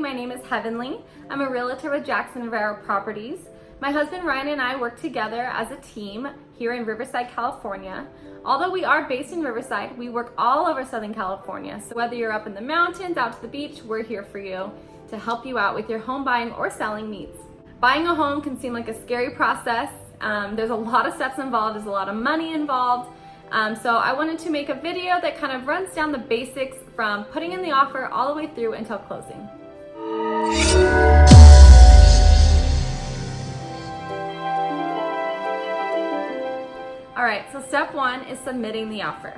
my name is Heavenly. I'm a realtor with Jackson Rivera Properties. My husband Ryan and I work together as a team here in Riverside, California. Although we are based in Riverside, we work all over Southern California. So whether you're up in the mountains, out to the beach, we're here for you to help you out with your home buying or selling needs. Buying a home can seem like a scary process. There's a lot of steps involved, there's a lot of money involved. So I wanted to make a video that kind of runs down the basics from putting in the offer all the way through until closing. All right, so step one is submitting the offer.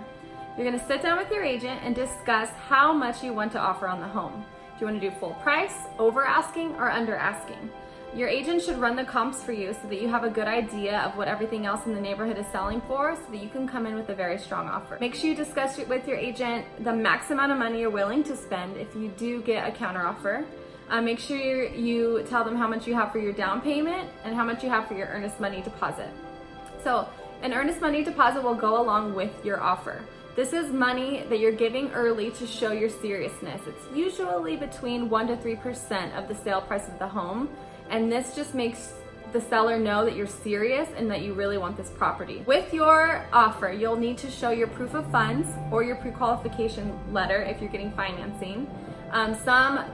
You're gonna sit down with your agent and discuss how much you want to offer on the home. Do you wanna do full price, over asking, or under asking? Your agent should run the comps for you so that you have a good idea of what everything else in the neighborhood is selling for so that you can come in with a very strong offer. Make sure you discuss with your agent the max amount of money you're willing to spend if you do get a counteroffer. Make sure you tell them how much you have for your down payment and how much you have for your earnest money deposit. So an earnest money deposit will go along with your offer. This is money that you're giving early to show your seriousness. It's usually between 1% to 3% of the sale price of the home. And this just makes the seller know that you're serious and that you really want this property. With your offer, you'll need to show your proof of funds or your pre-qualification letter if you're getting financing. Some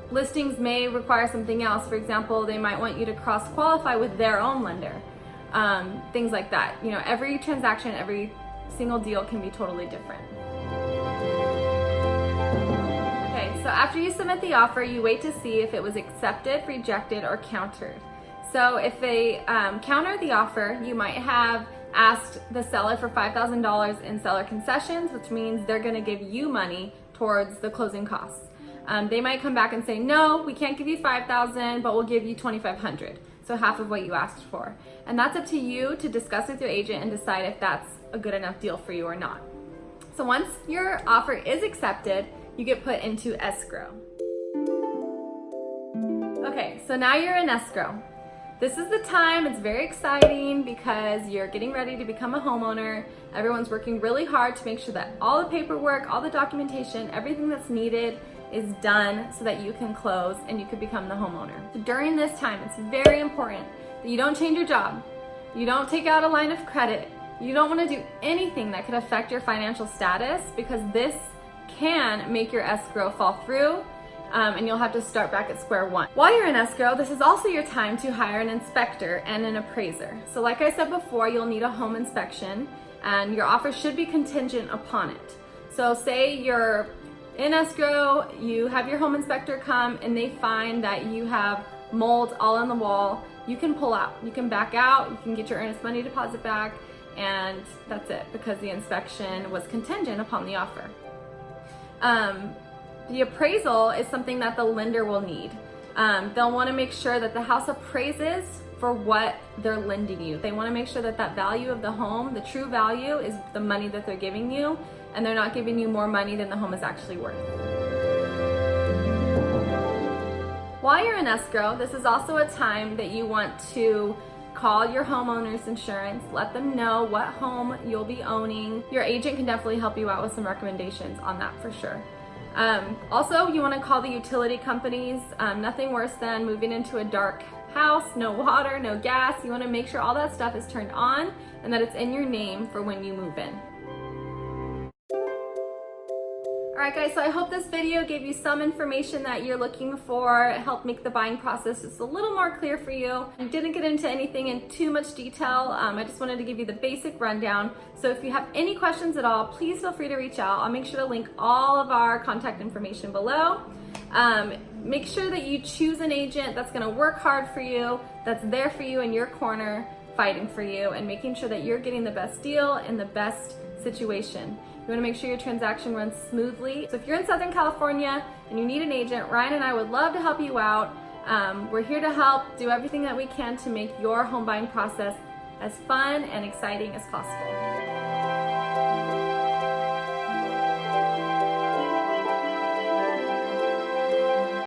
listings may require something else. For example, they might want you to cross-qualify with their own lender. Things like that. You know, every transaction, every single deal can be totally different. So after you submit the offer, you wait to see if it was accepted, rejected, or countered. So if they counter the offer, you might have asked the seller for $5,000 in seller concessions, which means they're gonna give you money towards the closing costs. They might come back and say, no, we can't give you $5,000, but we'll give you $2,500. So half of what you asked for. And that's up to you to discuss with your agent and decide if that's a good enough deal for you or not. So once your offer is accepted, you get put into escrow. Okay, so now you're in escrow. This is the time, it's very exciting because you're getting ready to become a homeowner. Everyone's working really hard to make sure that all the paperwork, all the documentation, everything that's needed is done so that you can close and you can become the homeowner. So during this time, it's very important that you don't change your job. You don't take out a line of credit. You don't want to do anything that could affect your financial status because this can make your escrow fall through and you'll have to start back at square one. While you're in escrow, this is also your time to hire an inspector and an appraiser. So like I said before, you'll need a home inspection and your offer should be contingent upon it. So say you're in escrow, you have your home inspector come and they find that you have mold all on the wall, you can pull out. You can back out, you can get your earnest money deposit back, and that's it because the inspection was contingent upon the offer. The appraisal is something that the lender will need. They'll want to make sure that the house appraises for what they're lending you. They want to make sure that that value of the home, the true value, is the money that they're giving you, and they're not giving you more money than the home is actually worth. While you're in escrow, this is also a time that you want to call your homeowner's insurance, let them know what home you'll be owning. Your agent can definitely help you out with some recommendations on that for sure. Also, you want to call the utility companies. Nothing worse than moving into a dark house, no water, no gas. You want to make sure all that stuff is turned on and that it's in your name for when you move in. Alright guys, so I hope this video gave you some information that you're looking for. It helped make the buying process just a little more clear for you. I didn't get into anything in too much detail. I just wanted to give you the basic rundown. So if you have any questions at all, please feel free to reach out. I'll make sure to link all of our contact information below. Make sure that you choose an agent that's going to work hard for you, that's there for you in your corner, fighting for you, and making sure that you're getting the best deal in the best situation. You want to make sure your transaction runs smoothly. So if you're in Southern California and you need an agent, Ryan and I would love to help you out. We're here to help, do everything that we can to make your home buying process as fun and exciting as possible.